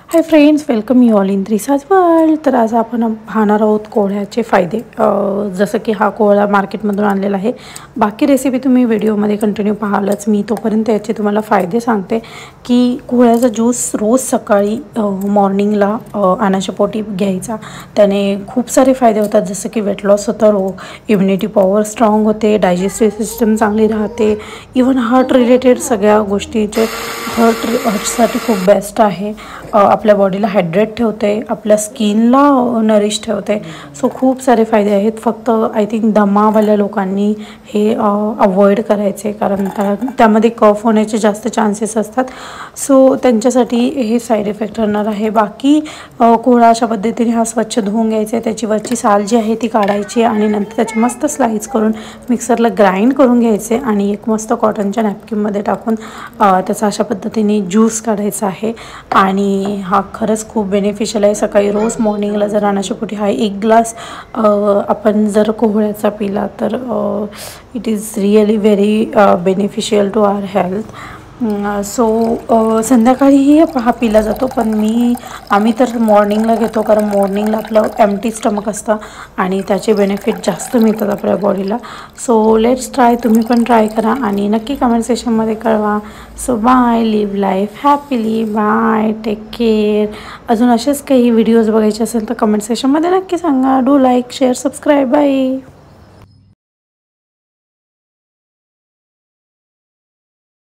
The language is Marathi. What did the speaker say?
High friends, welcome you all in त्रिसाज वर्ल्ड. तर आज आपण पाहणार आहोत कोहळ्याचे फायदे. जसं की हा कोहळा मार्केटमधून आणलेला आहे. बाकी रेसिपी तुम्ही व्हिडिओमध्ये कंटिन्यू पाहालच. मी तोपर्यंत याचे तुम्हाला फायदे सांगते की कोहळ्याचा ज्यूस रोज सकाळी मॉर्निंगला अनाच्या पोटी घ्यायचा. त्याने खूप सारे फायदे होतात, जसं की वेट लॉस होतं, इम्युनिटी पॉवर स्ट्रॉंग होते, डायजेस्टिव्ह सिस्टम चांगली राहते, इवन हार्ट रिलेटेड सगळ्या गोष्टीचे हार्टसाठी खूप बेस्ट आहे. आपल्या बॉडीला हायड्रेट ठेवते, आपल्या स्किनला नरिश ठेवते. सो खूप सारे फायदे आहेत. फक्त आय थिंक दमावाल्या लोकांनी हे अवॉइड करायचे, कारण त्यामध्ये कफ होण्याचे जास्त चान्सेस असतात. सो त्यांच्यासाठी हे साईड इफेक्ट राहणार आहे. बाकी कोहळा अशा पद्धतीने हा स्वच्छ धुवून घ्यायचा आहे. त्याची वरची साल जी आहे ती काढायची आणि नंतर त्याची मस्त स्लाइस करून मिक्सरला ग्राइंड करून घ्यायचे आणि एक मस्त कॉटनच्या नॅपकिनमध्ये टाकून त्याचा अशा पद्धतीने ज्यूस काढायचा आहे. आणि हा खरंच खूप बेनिफिशियल आहे. सकाळी रोज मॉर्निंगला जर अनाच्या पोटी हा एक ग्लास आपण जर कोहळ्याचा पिला तर it is really very beneficial to our health. So संध्याकाळीही हा पिला जातो, पण आम्ही तर मॉर्निंगला घेतो, कारण मॉर्निंगला आपलं एम्प्टी स्टमक असतं आणि त्याचे बेनिफिट जास्त मिळतात आपल्या बॉडीला. So let's try. तुम्ही पण ट्राय करा आणि नक्की कमेंट सेक्शनमध्ये कळवा. So bye, live life happily. Bye, take care. अजून असेच काही व्हिडिओज बघायचे असेल तर कमेंट सेक्शनमध्ये नक्की सांगा. Do like, share, subscribe. Bye.